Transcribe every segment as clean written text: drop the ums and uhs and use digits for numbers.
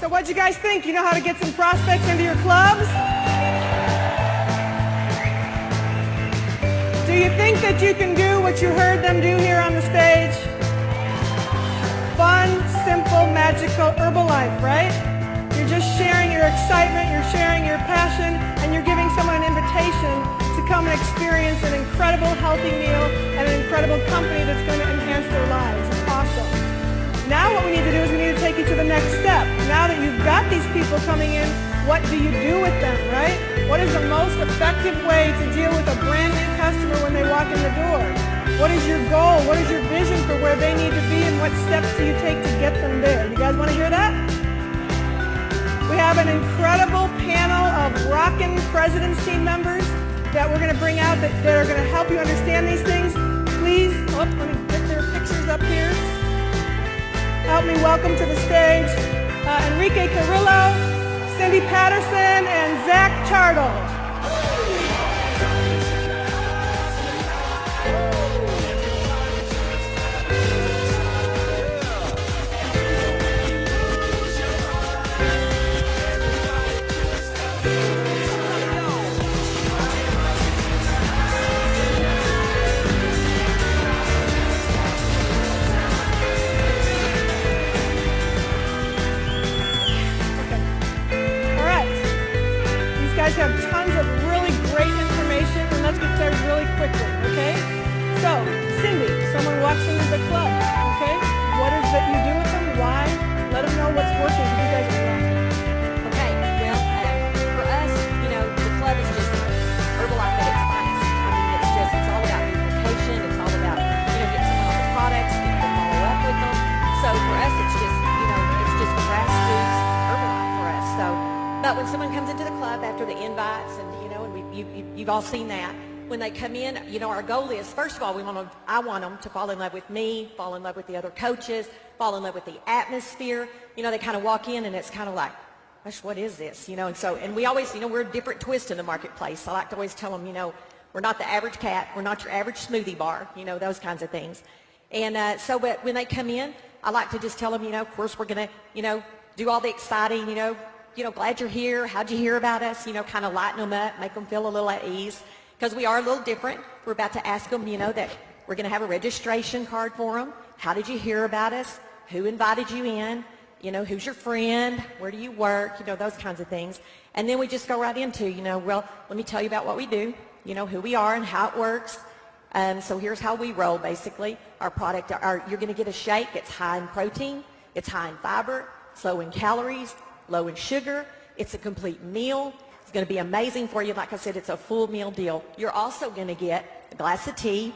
So what'd you guys think? You know how to get some prospects into your clubs? Do you think that you can do what you heard them do here on the stage? Fun, simple, magical Herbalife, right? You're just sharing your excitement, you're sharing your passion, and you're giving someone an invitation to come and experience an incredible healthy meal and an incredible company that's going to enhance their lives. It's awesome. Now what we need to do is we need to take you to the next step. Now that you've got these people coming in, what do you do with them, right? What is the most effective way to deal with a brand new customer when they walk in the door? What is your goal? What is your vision for where they need to be, and what steps do you take to get them there? You guys want to hear that? We have an incredible panel of rockin' President's team members that we're going to bring out that are going to help you understand these things. Please, let me get their pictures up here. Help me welcome to the stage Enrique Carrillo, Cindy Patterson, and Zach Chartle. Have tons of really great information, and let's get started really quickly, okay? So, Cindy, someone walks into the club, okay? What is it that you do with them? Why? Let them know what's working, because you guys are rocking. Okay, well, for us, the club is just Herbalife at its finest. I mean, it's all about communication, it's all about, getting someone on the products, getting to follow up with them. So for us, it's just grassroots Herbalife for us. So, but when someone comes into the club after the invites, and you've all seen that, when they come in, our goal is, first of all, I want them to fall in love with me, fall in love with the other coaches, fall in love with the atmosphere. They kind of walk in and it's kind of like, gosh, what is this? And we always, we're a different twist in the marketplace. I like to always tell them, we're not the average cat, we're not your average smoothie bar, those kinds of things. And but when they come in, I like to just tell them, of course, we're going to, do all the exciting, glad you're here. How'd you hear about us? Kind of lighten them up, make them feel a little at ease. Because we are a little different. We're about to ask them, that we're going to have a registration card for them. How did you hear about us? Who invited you in? Who's your friend? Where do you work? Those kinds of things. And then we just go right into, well, let me tell you about what we do, who we are and how it works. So here's how we roll, basically. Our product, you're going to get a shake. It's high in protein. It's high in fiber. It's low in calories. Low in sugar. It's a complete meal. It's going to be amazing for you. Like I said, it's a full meal deal. You're also going to get a glass of tea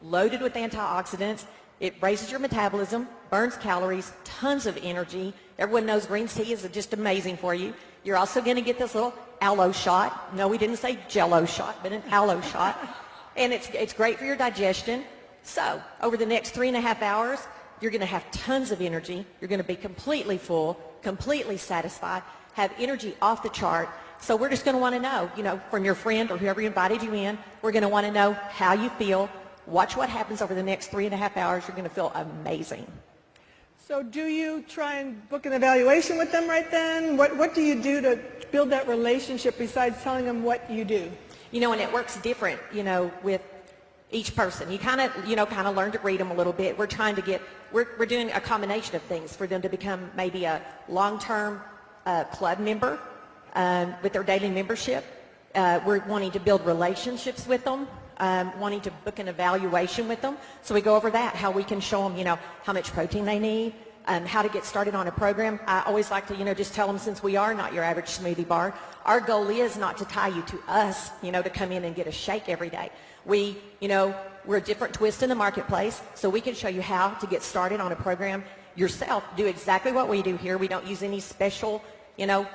loaded with antioxidants. It raises your metabolism, burns calories, tons of energy. Everyone knows green tea is just amazing for you. You're also going to get this little aloe shot. No, we didn't say Jell-O shot, but an aloe shot. And it's great for your digestion. So over the next 3.5 hours, you're going to have tons of energy. You're going to be completely full, completely satisfied, have energy off the chart. So we're just going to want to know, from your friend or whoever invited you in, we're going to want to know how you feel. Watch what happens over the next 3.5 hours. You're going to feel amazing. So do you try and book an evaluation with them right then? What do you do to build that relationship besides telling them what you do? And it works different, with each person. You kind of learn to read them a little bit. We're trying to we're doing a combination of things for them to become maybe a long-term club member with their daily membership. We're wanting to build relationships with them, wanting to book an evaluation with them. So we go over that, how we can show them, how much protein they need, how to get started on a program. I always like to, just tell them, since we are not your average smoothie bar, our goal is not to tie you to us, to come in and get a shake every day. We're a different twist in the marketplace, so we can show you how to get started on a program yourself. Do exactly what we do here. We don't use any special,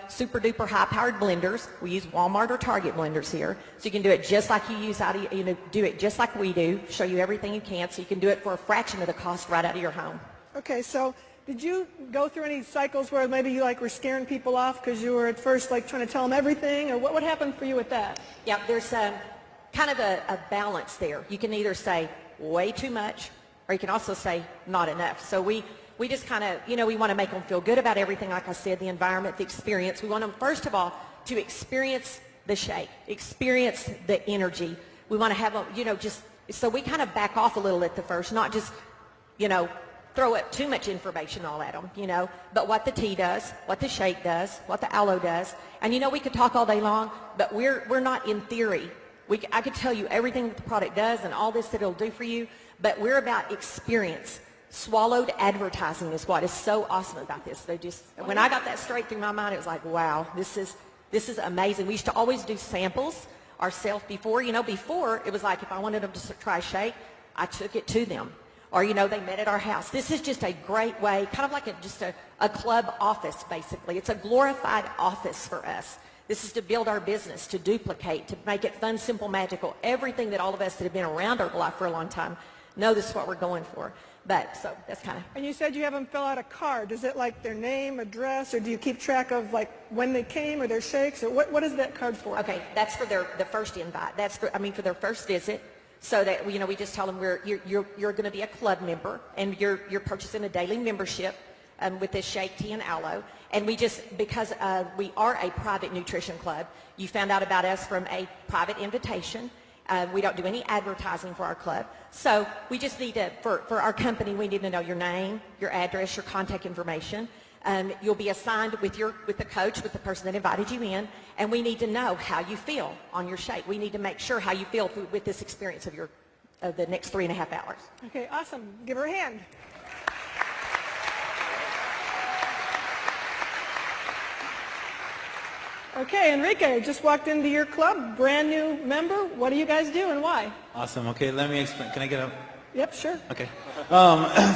super duper high powered blenders. We use Walmart or Target blenders here. So you can do it just like you use do it just like we do, show you everything you can, so you can do it for a fraction of the cost right out of your home. Okay, so did you go through any cycles where maybe you were scaring people off because you were at first trying to tell them everything, or what happened for you with that? Yeah, there's kind of a balance there. You can either say way too much, or you can also say not enough. So we we just kind of, we want to make them feel good about everything. Like I said, the environment, the experience. We want them, first of all, to experience the shake, experience the energy. We want to have them, just, so we kind of back off a little at the first, not just, throw up too much information all at them, but what the tea does, what the shake does, what the aloe does. And we could talk all day long, but we're not in theory. I could tell you everything that the product does and all this that it'll do for you, but we're about experience. Swallowed advertising is what is so awesome about this. When I got that straight through my mind, it was like, wow, this is amazing. We used to always do samples ourselves before. Before it was like if I wanted them to try a shake, I took it to them. Or, they met at our house. This is just a great way, kind of like just a club office, basically. It's a glorified office for us. This is to build our business, to duplicate, to make it fun, simple, magical. Everything that all of us that have been around Herbalife for a long time know this is what we're going for. But, so that's kind of... And you said you have them fill out a card. Is it like their name, address, or do you keep track of like when they came or their shakes? Or what is that card for? Okay, that's for the first invite. That's for their first visit. So that we just tell them you're going to be a club member and you're purchasing a daily membership with this shake, tea, and aloe. And because we are a private nutrition club, you found out about us from a private invitation. We don't do any advertising for our club. So we just need to, for our company, we need to know your name, your address, your contact information. You'll be assigned with the coach, with the person that invited you in, and we need to know how you feel on your shake. We need to make sure how you feel with this experience of the next 3.5 hours. Okay, awesome. Give her a hand. Okay, Enrique, just walked into your club, brand new member. What do you guys do and why? Awesome. Okay, let me explain. Can I get up? Yep, sure. Okay.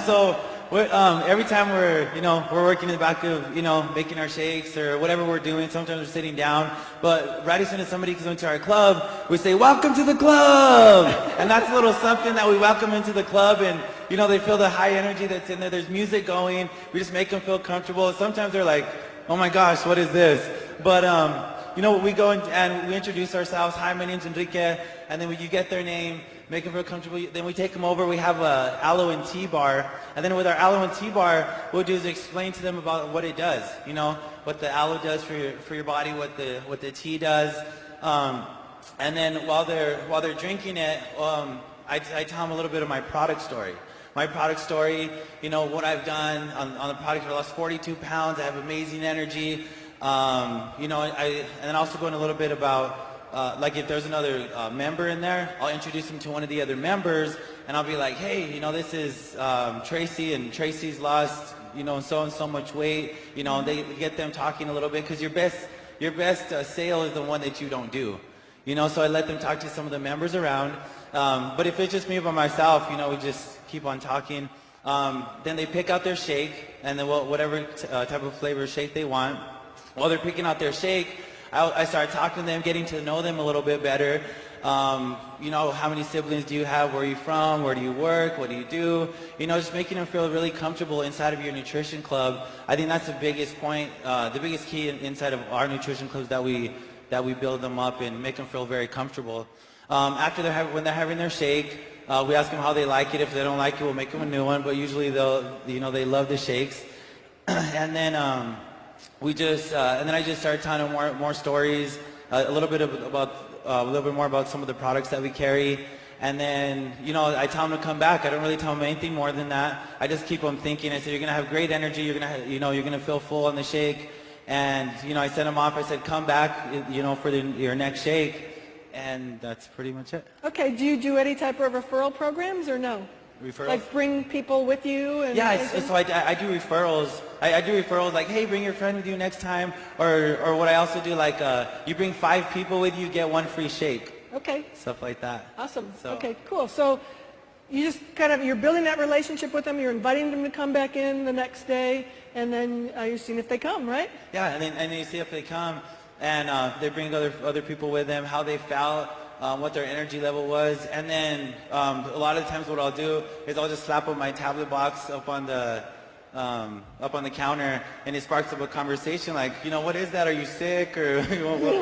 So every time we're working in the back of, making our shakes or whatever we're doing, sometimes we're sitting down, but right as soon as somebody comes into our club, we say, welcome to the club! And that's a little something that we welcome into the club, and, they feel the high energy that's in there. There's music going. We just make them feel comfortable. Sometimes they're like, oh my gosh, what is this? But, we go and we introduce ourselves. Hi, my name's Enrique. And then you get their name, make them feel comfortable. Then we take them over. We have a aloe and tea bar. And then with our aloe and tea bar, what we'll do is explain to them about what it does. What the aloe does for your body, what the tea does. And then while they're drinking it, I tell them a little bit of my product story. My product story, what I've done on the product. I lost 42 pounds. I have amazing energy. And then also going a little bit about, like if there's another member in there, I'll introduce them to one of the other members, and I'll be like, hey, this is Tracy, and Tracy's lost, so much weight. They get them talking a little bit, because your best sale is the one that you don't do. So I let them talk to some of the members around. But if it's just me by myself, we just keep on talking. Then they pick out their shake, and then whatever type of flavor shake they want. While they're picking out their shake, I start talking to them, getting to know them a little bit better. How many siblings do you have? Where are you from? Where do you work? What do you do? Just making them feel really comfortable inside of your nutrition club. I think that's the biggest point, the biggest key inside of our nutrition clubs, that we build them up and make them feel very comfortable. After when they're having their shake, we ask them how they like it. If they don't like it, we'll make them a new one. But usually they love the shakes. And then I just start telling them more stories, a little bit more about some of the products that we carry. And then, I tell them to come back. I don't really tell them anything more than that. I just keep them thinking. I say, you're going to have great energy. You're going to feel full on the shake. And, I sent them off. I said, come back, for your next shake. And that's pretty much it. Okay, do you do any type of referral programs or no? Referrals? Like bring people with you? And yeah, so I do referrals. I do referrals like, hey, bring your friend with you next time. Or what I also do, like, you bring 5 people with you, get 1 free shake. Okay. Stuff like that. Awesome. So. Okay, cool. So you just you're building that relationship with them. You're inviting them to come back in the next day. And then you're seeing if they come, right? Yeah, and then you see if they come. And they bring other people with them, how they felt, what their energy level was. And then a lot of the times what I'll do is I'll just slap up my tablet box up on the counter, and it sparks up a conversation like, what is that? Are you sick? Or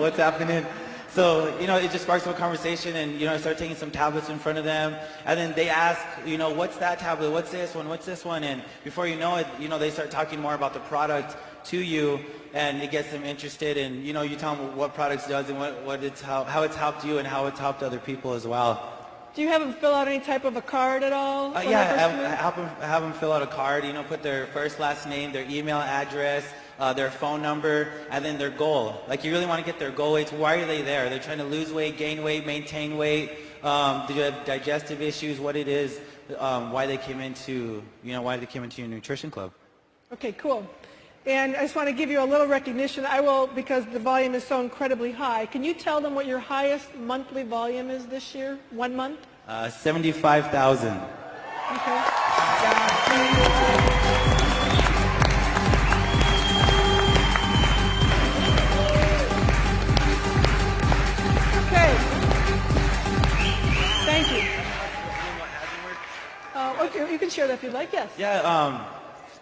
what's happening? So, you know, it just sparks up a conversation, and, you know, I start taking some tablets in front of them, and then they ask, you know, what's that tablet, what's this one, and before you know it, you know, they start talking more about the product to you, and it gets them interested, and, you know, you tell them what products does and how it's helped you and how it's helped other people as well. Do you have them fill out any type of a card at all? Yeah, I have them fill out a card, you know, put their first, last name, their email address, their phone number, and then their goal. Like, you really want to get their goal weights. Why are they there? They're trying to lose weight, gain weight, maintain weight. Do you have digestive issues? What it is, why they came into, you know, why they came into your nutrition club. Okay, cool. And I just want to give you a little recognition. I will, because the volume is so incredibly high. Can you tell them what your highest monthly volume is this year, 1 month? 75,000. Okay. Thank you. Okay, you can share that if you'd like, yes. Yeah,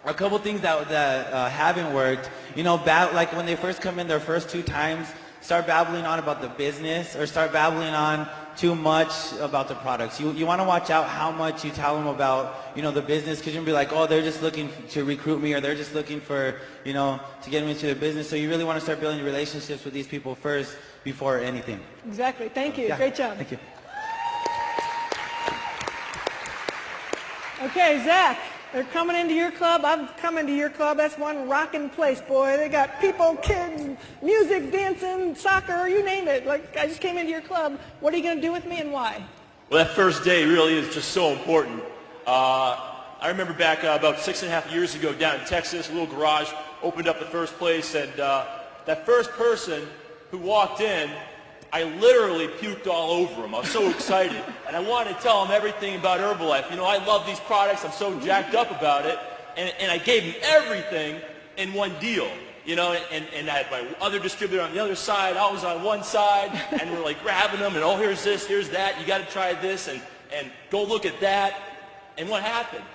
a couple things that haven't worked. You know, like when they first come in their first 2 times, start babbling on about the business or start babbling on too much about the products. You want to watch out how much you tell them about, you know, the business, because you'll be like, oh, they're just looking to recruit me, or they're just looking for, you know, to get me into the business. So you really want to start building relationships with these people first before anything. Exactly. Thank you. Yeah. Great job. Thank you. Okay, Zach, they're coming into your club. I've come into your club. That's one rocking place, boy. They got people, kids, music, dancing, soccer, you name it. Like, I just came into your club. What are you going to do with me and why? Well, that first day really is just so important. I remember back about 6.5 years ago down in Texas, a little garage, opened up the first place, and that first person who walked in, I literally puked all over him. I was so excited. And I wanted to tell him everything about Herbalife. You know, I love these products. I'm so jacked up about it. And I gave him everything in one deal. You know, and I had my other distributor on the other side. I was on one side, and we're like grabbing them, and oh, here's this, here's that. You got to try this, and go look at that. And what happened?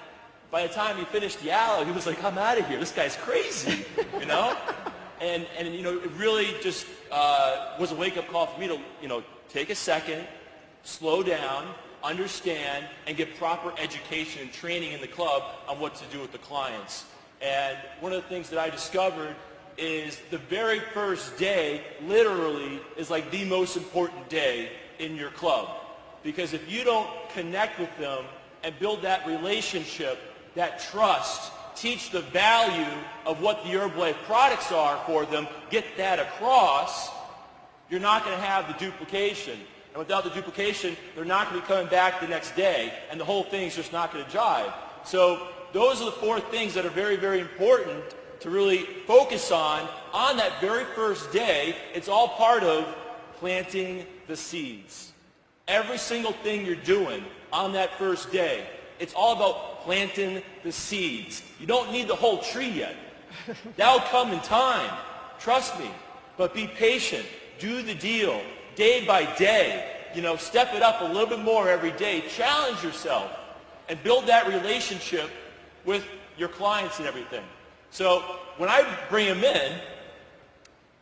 By the time he finished the aloe, he was like, I'm out of here. This guy's crazy, you know? And you know, it really just was a wake-up call for me to, you know, take a second, slow down, understand, and get proper education and training in the club on what to do with the clients. And one of the things that I discovered is the very first day literally is like the most important day in your club. Because if you don't connect with them and build that relationship, that trust, teach the value of what the Herbalife products are for them, get that across, you're not going to have the duplication. And without the duplication, they're not going to be coming back the next day, and the whole thing's just not going to jive. So those are the 4 things that are very, very important to really focus on that very first day. It's all part of planting the seeds. Every single thing you're doing on that first day, it's all about planting the seeds. You don't need the whole tree yet. That'll come in time. Trust me. But be patient. Do the deal day by day. You know, step it up a little bit more every day. Challenge yourself and build that relationship with your clients and everything. So when I bring them in,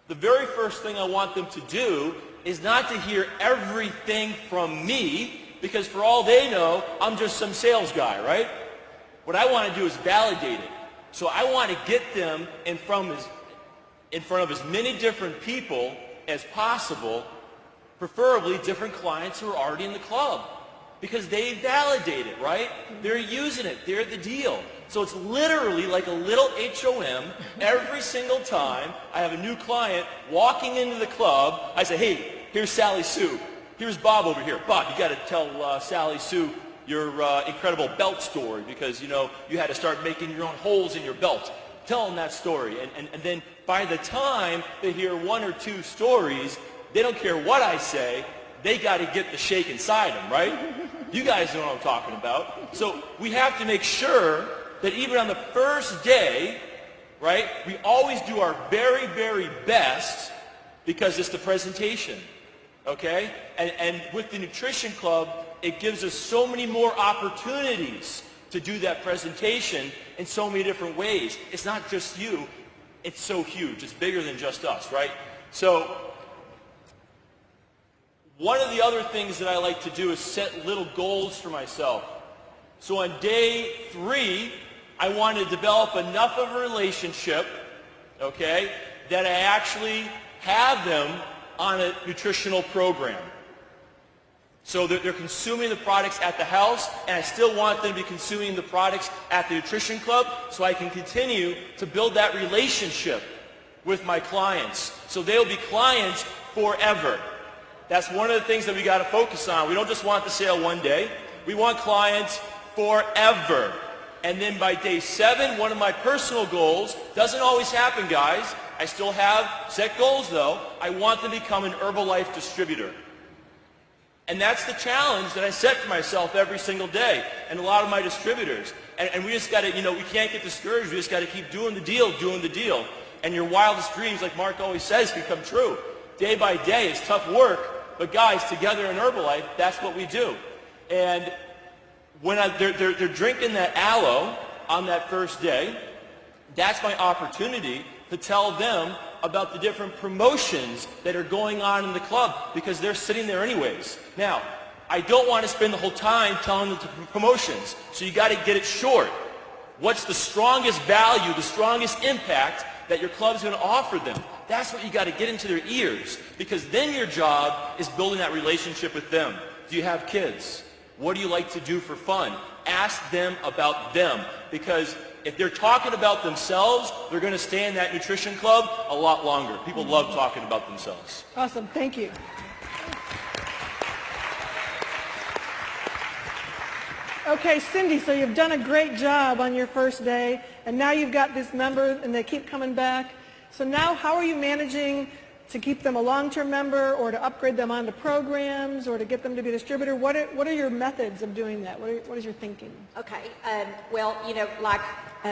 the very first thing I want them to do is not to hear everything from me, because for all they know, I'm just some sales guy, right? What I want to do is validate it. So I want to get them in front of as many different people as possible, preferably different clients who are already in the club, because they validate it, right? They're using it. They're the deal. So it's literally like a little HOM every single time I have a new client walking into the club. I say, hey, here's Sally Sue. Here's Bob over here. Bob, you got to tell Sally Sue your incredible belt story, because, you know, you had to start making your own holes in your belt. Tell them that story. And then by the time they hear 1 or 2 stories, they don't care what I say. They got to get the shake inside them, right? You guys know what I'm talking about. So we have to make sure that even on the first day, right, we always do our very, very best, because it's the presentation. Okay? And with the Nutrition Club, it gives us so many more opportunities to do that presentation in so many different ways. It's not just you. It's so huge. It's bigger than just us, right? So One of the other things that I like to do is set little goals for myself. So on day 3, I want to develop enough of a relationship, okay, that I actually have them on a nutritional program. So they're consuming the products at the house, and I still want them to be consuming the products at the nutrition club so I can continue to build that relationship with my clients. So they'll be clients forever. That's one of the things that we got to focus on. We don't just want the sale one day. We want clients forever. And then by day 7, one of my personal goals, doesn't always happen, guys. I still have set goals, though. I want to become an Herbalife distributor. And that's the challenge that I set for myself every single day, and a lot of my distributors. And we just got to, we can't get discouraged. We just got to keep doing the deal. And your wildest dreams, like Mark always says, can come true. Day by day, it's tough work, but guys, together in Herbalife, that's what we do. And when they're drinking that aloe on that first day, that's my opportunity to tell them about the different promotions that are going on in the club, because they're sitting there anyways. Now, I don't want to spend the whole time telling them the promotions, so you got to get it short. What's the strongest value, the strongest impact that your club's going to offer them? That's what you got to get into their ears, because then your job is building that relationship with them. Do you have kids? What do you like to do for fun? Ask them about them, because if they're talking about themselves, they're going to stay in that nutrition club a lot longer. People love talking about themselves. Awesome. Thank you. Okay, Cindy, so you've done a great job on your first day, and now you've got this member, and they keep coming back. So now how are you managing to keep them a long-term member, or to upgrade them onto programs, or to get them to be a distributor? What are your methods of doing that? What is your thinking? Okay, well, like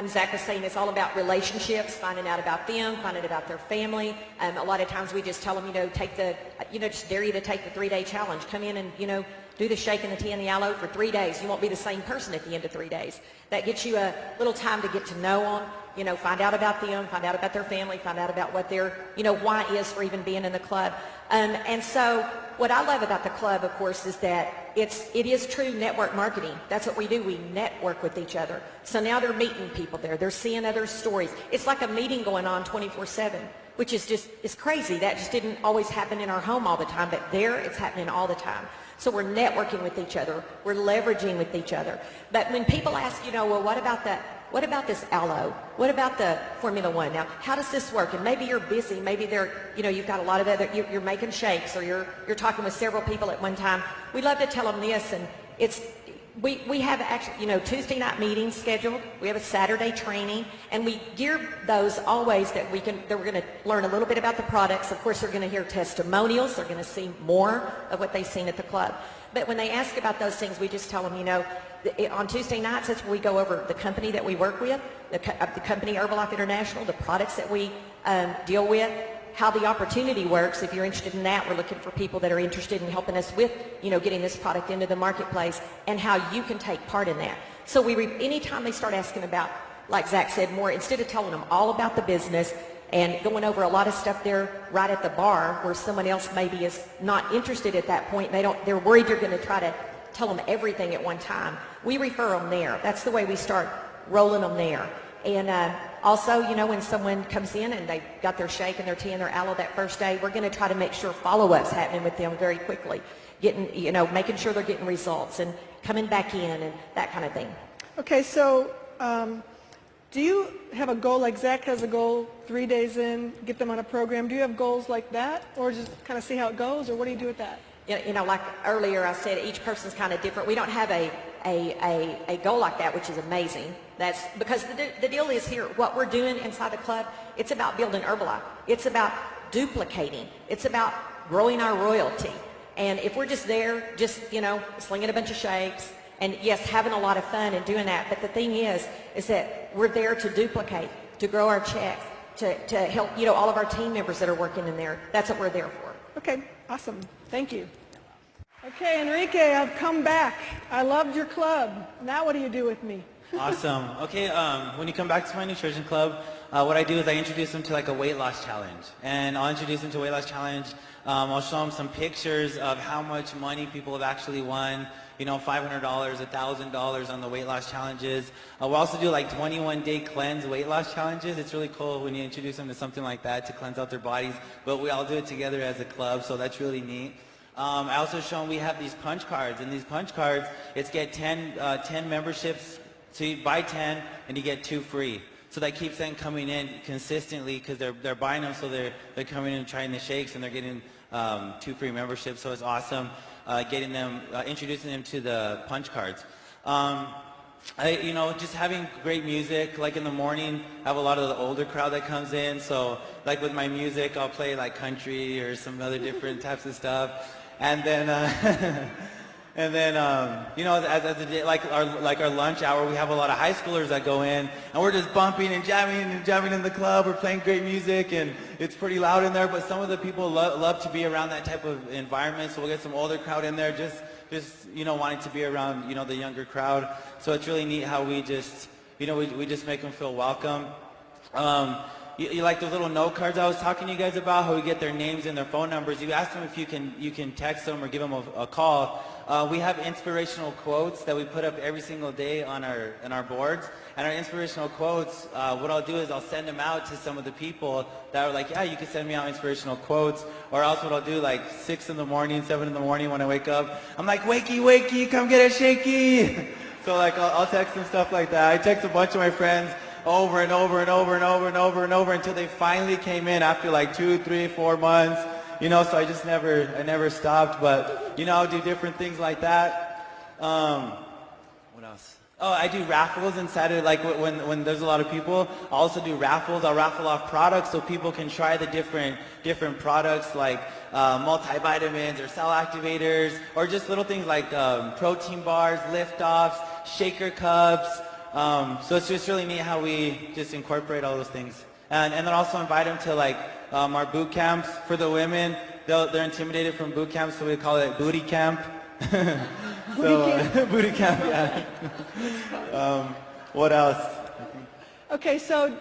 Zach was saying, it's all about relationships, finding out about them, finding out about their family. A lot of times we just tell them, just dare you to take the 3-day challenge. Come in and, do the shake and the tea and the aloe for 3 days. You won't be the same person at the end of 3 days. That gets you a little time to get to know them, find out about them, find out about their family, find out about what their, why is for even being in the club. And so what I love about the club, of course, is that it is true network marketing. That's what we do. We network with each other. So now they're meeting people there. They're seeing other stories. It's like a meeting going on 24/7, which is it's crazy. That just didn't always happen in our home all the time, but there it's happening all the time. So we're networking with each other. We're leveraging with each other. But when people ask, well, what about this aloe? What about the Formula One? Now, how does this work? And maybe you're busy. Maybe you've got a lot of you're making shakes, or you're talking with several people at one time. We love to tell them this, and we have actually, Tuesday night meetings scheduled. We have a Saturday training, and we gear those always that we're going to learn a little bit about the products. Of course, they're going to hear testimonials. They're going to see more of what they've seen at the club. But when they ask about those things, we just tell them, on Tuesday nights, that's where we go over the company that we work with, the company Herbalife International, the products that we deal with, how the opportunity works. If you're interested in that, we're looking for people that are interested in helping us with, getting this product into the marketplace, and how you can take part in that. So anytime they start asking about, like Zach said, more, instead of telling them all about the business and going over a lot of stuff there right at the bar where someone else maybe is not interested at that point, they're worried you're going to try to tell them everything at one time. We refer them there. That's the way we start rolling them there. And also, when someone comes in and they've got their shake and their tea and their aloe that first day, we're going to try to make sure follow-up's happening with them very quickly, making sure they're getting results and coming back in and that kind of thing. Okay, so do you have a goal, like Zach has a goal, 3 days in, get them on a program? Do you have goals like that, or just kind of see how it goes, or what do you do with that? Like earlier I said, each person's kind of different. We don't have a goal like that, which is amazing. That's because the deal is here, what we're doing inside the club, it's about building Herbalife. It's about duplicating. It's about growing our royalty. And if we're just there, slinging a bunch of shakes, and yes, having a lot of fun and doing that, but the thing is that we're there to duplicate, to grow our checks, to help, all of our team members that are working in there. That's what we're there for. Okay, awesome. Thank you. Okay, Enrique, I've come back. I loved your club. Now what do you do with me? Awesome. Okay, when you come back to my nutrition club, what I do is I introduce them to like a weight loss challenge. And I'll introduce them to a weight loss challenge. I'll show them some pictures of how much money people have actually won. You know, $500, $1,000 on the weight loss challenges. We'll also do like 21-day cleanse weight loss challenges. It's really cool when you introduce them to something like that to cleanse out their bodies. But we all do it together as a club, so that's really neat. I also show them we have these punch cards, and these punch cards, it's get 10 memberships, so you buy 10 and you get 2 free. So that keeps them coming in consistently because they're buying them, so they're coming in and trying the shakes, and they're getting 2 free memberships, so it's awesome. Getting them, introducing them to the punch cards. You know, just having great music, like in the morning, I have a lot of the older crowd that comes in, so like with my music, I'll play like country or some other different types of stuff. And then, you know, as the day, like our lunch hour, we have a lot of high schoolers that go in, and we're just bumping and jamming in the club. We're playing great music, and it's pretty loud in there. But some of the people love to be around that type of environment, so we'll get some older crowd in there, just you know, wanting to be around, you know, the younger crowd. So it's really neat how we just, you know, we just make them feel welcome. You like those little note cards I was talking to you guys about, how we get their names and their phone numbers. You ask them if you can text them or give them a call. We have inspirational quotes that we put up every single day on our boards. And our inspirational quotes, what I'll do is I'll send them out to some of the people that are like, yeah, you can send me out inspirational quotes. Or else what I'll do, like 6 in the morning, 7 in the morning when I wake up, I'm like, wakey, wakey, come get a shaky. So like I'll text them stuff like that. I text a bunch of my friends over and over and over and over and over and over until they finally came in after like 2, 3, 4 months. You know, so I never stopped. But you know, I'll do different things like that. What else? Oh, I do raffles inside of, like, when there's a lot of people. I'll also do raffles. I'll raffle off products so people can try the different products, like multivitamins or cell activators, or just little things like protein bars, lift-offs, shaker cups. So it's just really neat how we just incorporate all those things. And then also invite them to like our boot camps for the women. They're intimidated from boot camps, so we call it booty camp. Booty camp, yeah. What else? Okay, so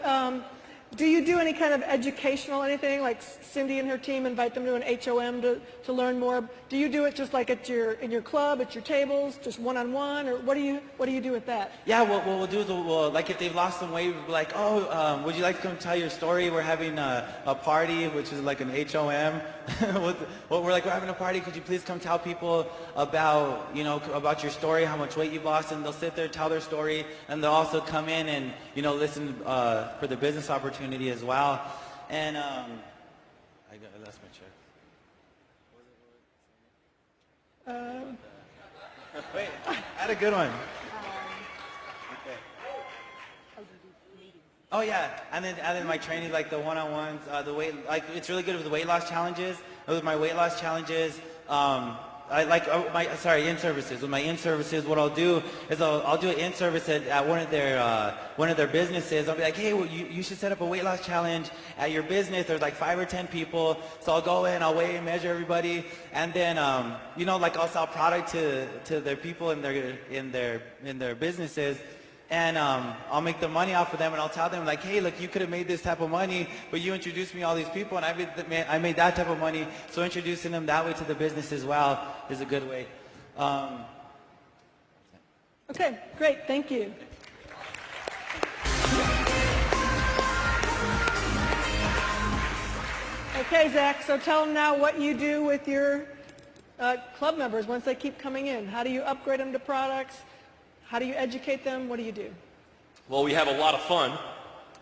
do you do any kind of educational anything, like Cindy and her team invite them to an HOM to learn more? Do you do it just like in your club, at your tables, just one-on-one, or what do you do with that? Yeah, what we'll do is we'll, like if they've lost some weight, we'll be like, oh, would you like to come tell your story? We're having a party, which is like an HOM. We're having a party. Could you please come tell people about, you know, about your story, how much weight you've lost, and they'll sit there, tell their story, and they'll also come in and, you know, listen for the business opportunity as well. And I lost my check. Wait, I had a good one. Okay. Oh yeah, and then my training, like the one-on-ones, the weight, like it's really good with the weight loss challenges. With my weight loss challenges, in-services. With my in-services, what I'll do is I'll do an in-service at one of their businesses. I'll be like, hey, well, you should set up a weight loss challenge at your business. There's like 5 or 10 people, so I'll go in, I'll weigh and measure everybody, and then you know, like I'll sell product to their people in their businesses. And I'll make the money off of them, and I'll tell them like, hey, look, you could have made this type of money, but you introduced me all these people, and I made that type of money. So introducing them that way to the business as well is a good way. Okay, great, thank you. Okay, Zach, so tell them now what you do with your club members once they keep coming in. How do you upgrade them to products? How do you educate them? What do you do? Well, we have a lot of fun,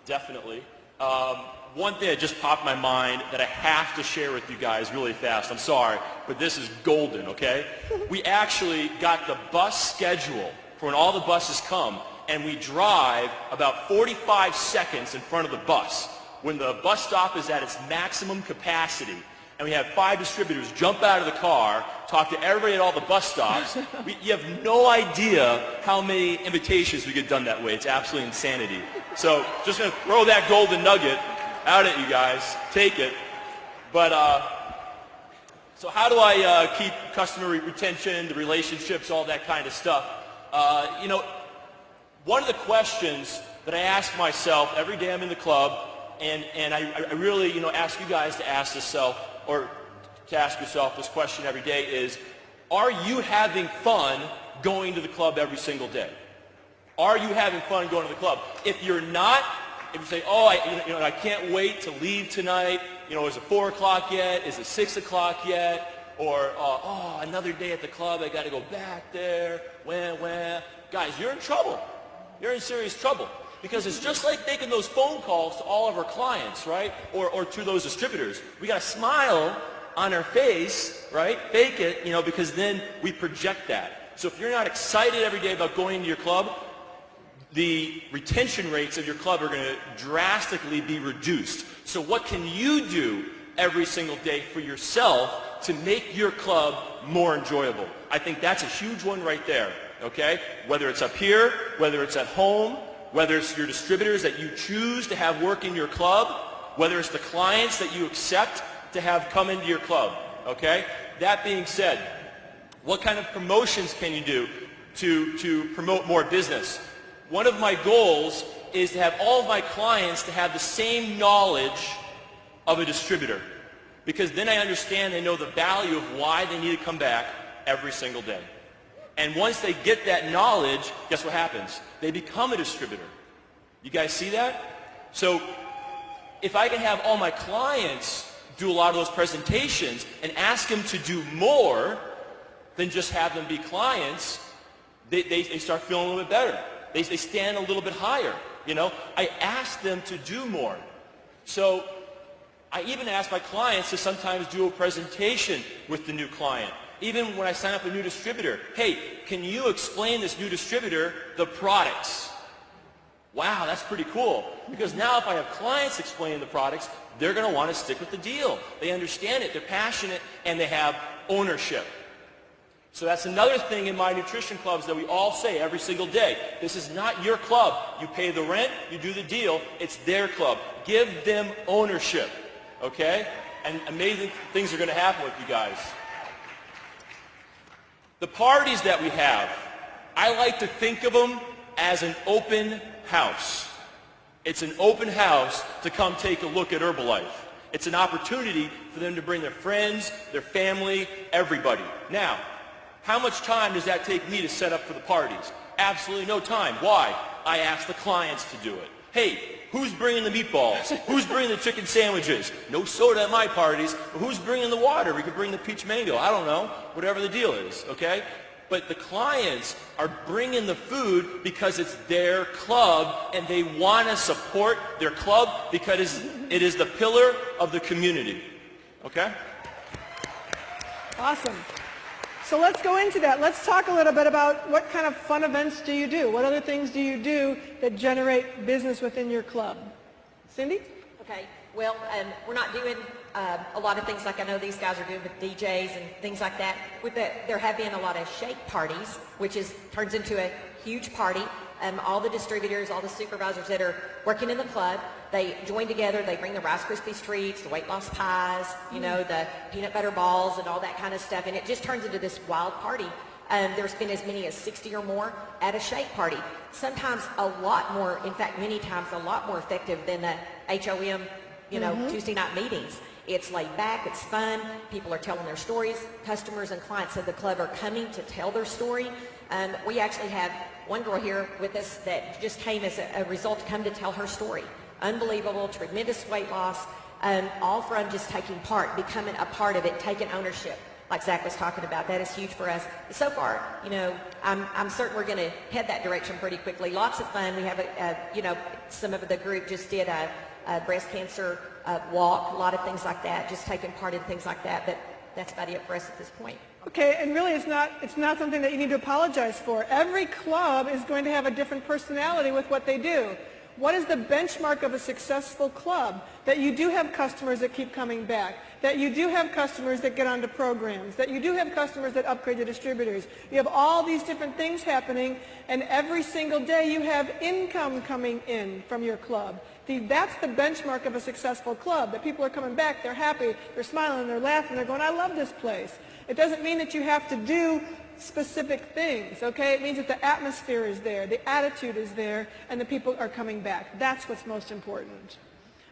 definitely. One thing that just popped in my mind that I have to share with you guys really fast. I'm sorry, but this is golden, okay? We actually got the bus schedule for when all the buses come, and we drive about 45 seconds in front of the bus. When the bus stop is at its maximum capacity, and we have 5 distributors jump out of the car, talk to everybody at all the bus stops. You have no idea how many invitations we get done that way. It's absolutely insanity. So just going to throw that golden nugget out at you guys. Take it. But so how do I keep customer retention, the relationships, all that kind of stuff? You know, one of the questions that I ask myself every day I'm in the club, and I really, ask you guys to ask yourself this question every day is, are you having fun going to the club every single day? Are you having fun going to the club? If you're not, if you say, oh, I can't wait to leave tonight, is it 4 o'clock yet? Is it 6 o'clock yet? Or, oh, another day at the club, I got to go back there. When? Guys, you're in trouble. You're in serious trouble. Because it's just like making those phone calls to all of our clients, right? Or to those distributors. We got to smile on our face, right? Fake it, because then we project that. So if you're not excited every day about going to your club, the retention rates of your club are going to drastically be reduced. So what can you do every single day for yourself to make your club more enjoyable? I think that's a huge one right there, okay? Whether it's up here, whether it's at home, whether it's your distributors that you choose to have work in your club, whether it's the clients that you accept to have come into your club, okay? That being said, what kind of promotions can you do to promote more business? One of my goals is to have all of my clients to have the same knowledge of a distributor, because then I understand they know the value of why they need to come back every single day. And once they get that knowledge, guess what happens? They become a distributor. You guys see that? So if I can have all my clients do a lot of those presentations and ask them to do more than just have them be clients, they start feeling a little bit better. They stand a little bit higher, I ask them to do more. So I even ask my clients to sometimes do a presentation with the new client. Even when I sign up a new distributor, hey, can you explain this new distributor the products? Wow, that's pretty cool. Because now if I have clients explaining the products, they're going to want to stick with the deal. They understand it, they're passionate, and they have ownership. So that's another thing in my nutrition clubs that we all say every single day. This is not your club. You pay the rent, you do the deal, it's their club. Give them ownership, okay? And amazing things are going to happen with you guys. The parties that we have, I like to think of them as an open house. It's an open house to come take a look at Herbalife. It's an opportunity for them to bring their friends, their family, everybody. Now, how much time does that take me to set up for the parties? Absolutely no time. Why? I ask the clients to do it. Hey, who's bringing the meatballs? Who's bringing the chicken sandwiches? No soda at my parties. But who's bringing the water? We could bring the peach mango. I don't know. Whatever the deal is, okay? But the clients are bringing the food because it's their club and they want to support their club because it is the pillar of the community, okay? Awesome. So let's go into that. Let's talk a little bit about what kind of fun events do you do? What other things do you do that generate business within your club? Cindy? Okay, well, we're not doing a lot of things like I know these guys are doing with DJs and things like that. There have been a lot of shake parties, which turns into a huge party. All the distributors, all the supervisors that are working in the club, they join together, they bring the Rice Krispies treats, the weight loss pies, the peanut butter balls and all that kind of stuff, and it just turns into this wild party. There's been as many as 60 or more at a shake party. Sometimes a lot more, in fact, many times a lot more effective than the HOM, Tuesday night meetings. It's laid back, it's fun, people are telling their stories, customers and clients of the club are coming to tell their story. We actually have one girl here with us that just came as a result to come to tell her story. Unbelievable, tremendous weight loss, all from just taking part, becoming a part of it, taking ownership, like Zach was talking about. That is huge for us. So far, I'm certain we're going to head that direction pretty quickly. Lots of fun. We have, some of the group just did a breast cancer walk, a lot of things like that, just taking part in things like that, but that's about it for us at this point. Okay, and really it's not something that you need to apologize for. Every club is going to have a different personality with what they do. What is the benchmark of a successful club? That you do have customers that keep coming back, that you do have customers that get onto programs, that you do have customers that upgrade to distributors. You have all these different things happening, and every single day you have income coming in from your club. That's the benchmark of a successful club, that people are coming back, they're happy, they're smiling, they're laughing, they're going, I love this place. It doesn't mean that you have to do specific things, okay? It means that the atmosphere is there, the attitude is there, and the people are coming back. That's what's most important.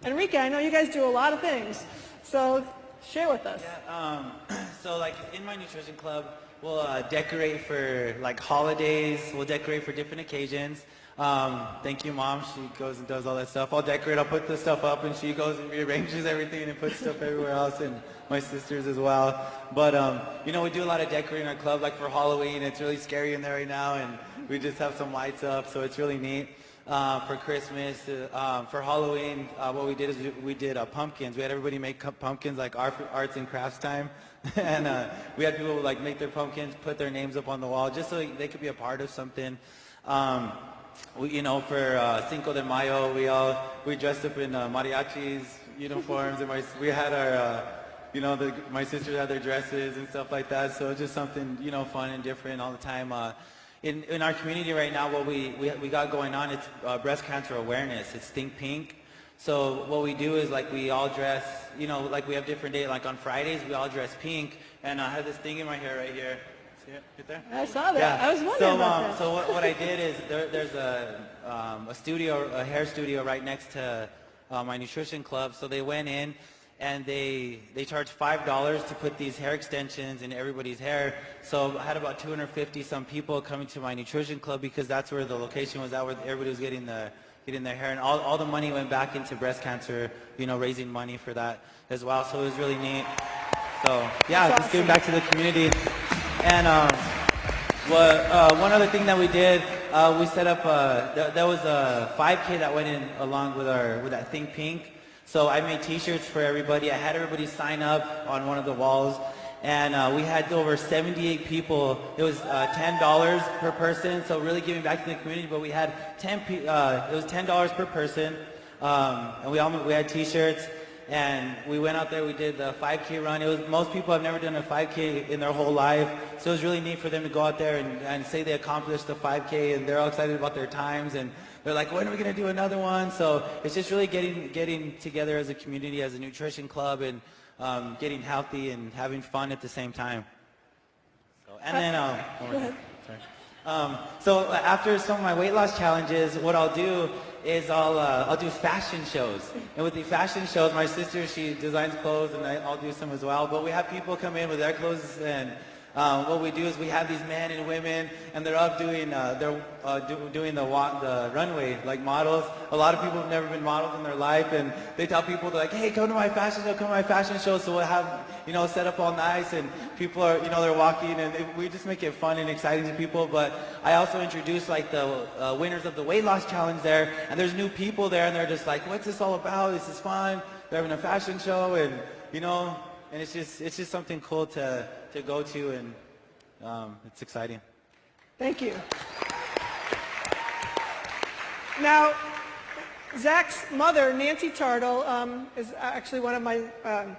Enrique, I know you guys do a lot of things, so share with us. Yeah, so like in my nutrition club, we'll decorate for like holidays, we'll decorate for different occasions. Thank you, Mom. She goes and does all that stuff. I'll decorate, I'll put the stuff up, and she goes and rearranges everything and puts stuff everywhere else, and my sisters as well. But, you know, we do a lot of decorating in our club, like for Halloween. It's really scary in there right now, and we just have some lights up, so it's really neat. For Christmas, for Halloween, what we did is we did pumpkins. We had everybody make pumpkins, like arts and crafts time. And we had people like make their pumpkins, put their names up on the wall, just so they could be a part of something. You know, for Cinco de Mayo, we dressed up in mariachis uniforms, and we had our, you know, my sisters had their dresses and stuff like that. So it's just something, you know, fun and different all the time. In our community right now, what we got going on, it's breast cancer awareness. It's Think Pink. So what we do is like we all dress, you know, like we have different days. Like on Fridays, we all dress pink, and I have this thing in my hair right here. See it right there? I saw that. Yeah. I was wondering about that. So what I did is there's a studio, a hair studio right next to my nutrition club. So they went in and they charged $5 to put these hair extensions in everybody's hair. So I had about 250 some people coming to my nutrition club because that's where the location was at, where everybody was getting their hair, and all the money went back into breast cancer, you know, raising money for that as well. So it was really neat. So yeah, just giving back to the community. And one other thing that we did, we set up, there was a 5K that went in along with that Think Pink. So I made t-shirts for everybody. I had everybody sign up on one of the walls. And we had over 78 people. It was $10 per person, so really giving back to the community. But we had it was $10 per person, and we had T-shirts, and we went out there. We did the 5K run. Most people have never done a 5K in their whole life, so it was really neat for them to go out there and say they accomplished the 5K, and they're all excited about their times, and they're like, when are we going to do another one? So it's just really getting together as a community, as a nutrition club, and getting healthy and having fun at the same time. So, and then, so after some of my weight loss challenges, what I'll do is I'll do fashion shows. And with the fashion shows, my sister, she designs clothes, and I'll do some as well. But we have people come in with their clothes, and what we do is we have these men and women, and they're up doing doing the runway like models. A lot of people have never been models in their life, and they tell people, they're like, hey, come to my fashion show, come to my fashion show. So we'll have, you know, set up all nice, and people are, you know, they're walking, and we just make it fun and exciting to people. But I also introduce like the winners of the weight loss challenge there, and there's new people there, and they're just like, what's this all about? This is fun. They're having a fashion show, and you know. And it's just something cool to go to, and it's exciting. Thank you. Now, Zach's mother, Nancy Tartle, is actually one of my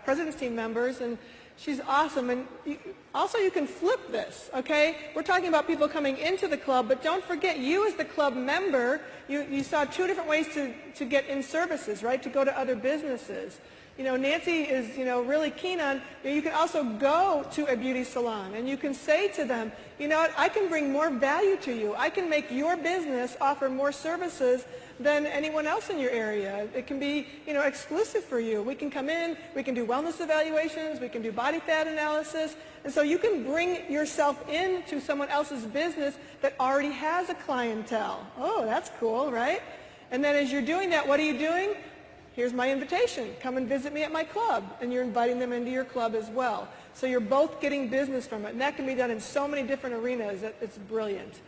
president's team members, and she's awesome. And you can flip this, okay? We're talking about people coming into the club, but don't forget, you as the club member, you saw two different ways to get in services, right? To go to other businesses. You know, Nancy is, you know, really keen on, you can also go to a beauty salon and you can say to them, you know what, I can bring more value to you. I can make your business offer more services than anyone else in your area. It can be, you know, exclusive for you. We can come in, we can do wellness evaluations, we can do body fat analysis, and so you can bring yourself into someone else's business that already has a clientele. Oh, that's cool, right? And then as you're doing that, what are you doing? Here's my invitation. Come and visit me at my club. And you're inviting them into your club as well. So you're both getting business from it. And that can be done in so many different arenas. It's brilliant.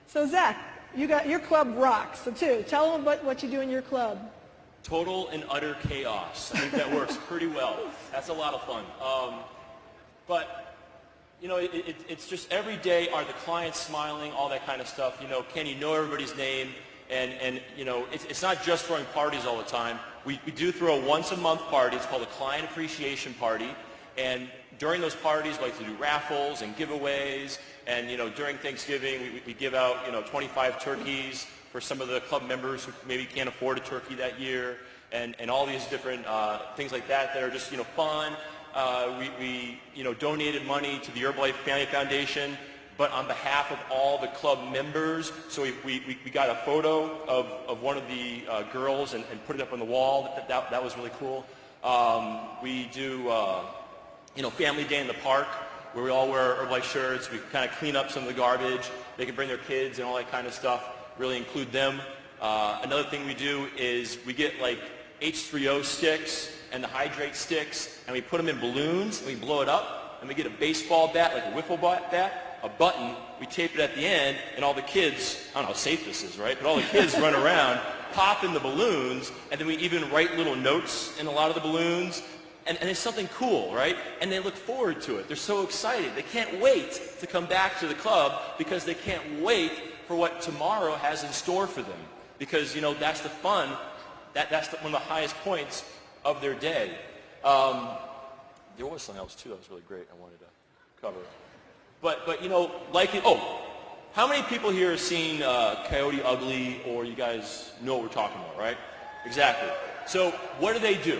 So Zach, your club rocks. So tell them about what you do in your club. Total and utter chaos. I think that works pretty well. That's a lot of fun. But, you know, it's just every day are the clients smiling, all that kind of stuff. You know, can you know everybody's name? And you know, it's not just throwing parties all the time. We do throw a once-a-month party. It's called a Client Appreciation Party. And during those parties, we like to do raffles and giveaways. And, you know, during Thanksgiving, we give out, you know, 25 turkeys for some of the club members who maybe can't afford a turkey that year. And all these different things like that are just, you know, fun. We you know, donated money to the Herbalife Family Foundation but on behalf of all the club members. So we got a photo of one of the girls and put it up on the wall. That was really cool. We do, Family Day in the Park, where we all wear Herbalife shirts. We kind of clean up some of the garbage. They can bring their kids and all that kind of stuff, really include them. Another thing we do is we get like H3O sticks and the hydrate sticks, and we put them in balloons, and we blow it up, and we get a baseball bat, like a wiffle bat, a button, we tape it at the end, and all the kids, I don't know how safe this is, right? But all the kids run around, pop in the balloons, and then we even write little notes in a lot of the balloons, and it's something cool, right? And they look forward to it. They're so excited. They can't wait to come back to the club because they can't wait for what tomorrow has in store for them. Because, that's the fun. That's one of the highest points of their day. There was something else, too, that was really great I wanted to cover. But how many people here have seen Coyote Ugly, or you guys know what we're talking about, right? Exactly. So what do?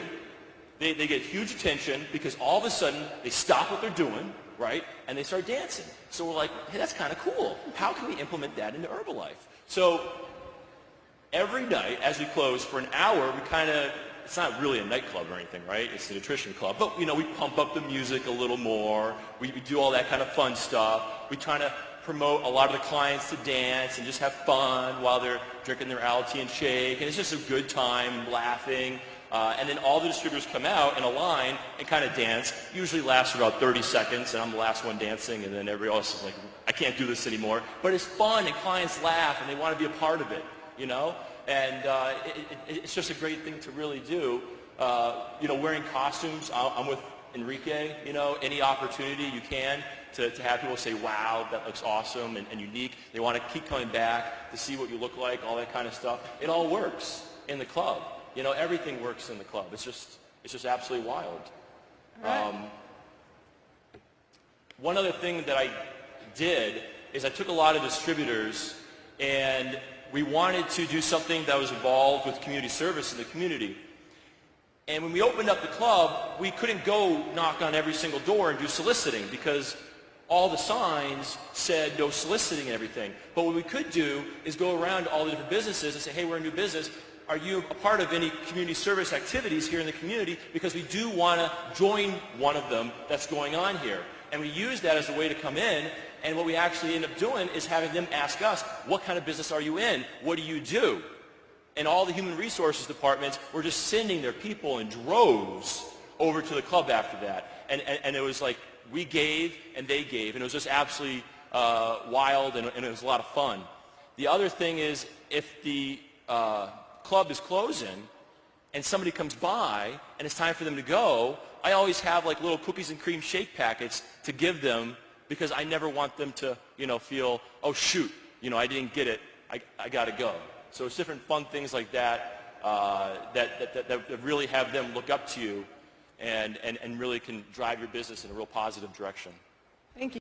They get huge attention because all of a sudden they stop what they're doing, right? And they start dancing. So we're like, hey, that's kind of cool. How can we implement that into Herbalife? So every night as we close for an hour, it's not really a nightclub or anything, right? It's a nutrition club. But, we pump up the music a little more. We do all that kind of fun stuff. We try to promote a lot of the clients to dance and just have fun while they're drinking their Alatein shake. And it's just a good time, laughing. And then all the distributors come out in a line and kind of dance. Usually lasts about 30 seconds, and I'm the last one dancing, and then everybody else is like, I can't do this anymore. But it's fun, and clients laugh, and they want to be a part of it, And it's just a great thing to really do. Wearing costumes, I'm with Enrique, any opportunity you can to have people say, wow, that looks awesome and unique. They want to keep coming back to see what you look like, all that kind of stuff. It all works in the club. Everything works in the club. It's just absolutely wild. Right. One other thing that I did is I took a lot of distributors, and we wanted to do something that was involved with community service in the community. And when we opened up the club, we couldn't go knock on every single door and do soliciting because all the signs said no soliciting and everything. But what we could do is go around to all the different businesses and say, hey, we're a new business. Are you a part of any community service activities here in the community? Because we do want to join one of them that's going on here. And we use that as a way to come in. And what we actually end up doing is having them ask us, what kind of business are you in? What do you do? And all the human resources departments were just sending their people in droves over to the club after that. And it was like we gave and they gave. And it was just absolutely wild, and it was a lot of fun. The other thing is, if the club is closing and somebody comes by and it's time for them to go, I always have like little cookies and cream shake packets to give them, because I never want them to, feel, oh shoot, I didn't get it, I got to go. So it's different fun things like that that really have them look up to you and really can drive your business in a real positive direction. Thank you.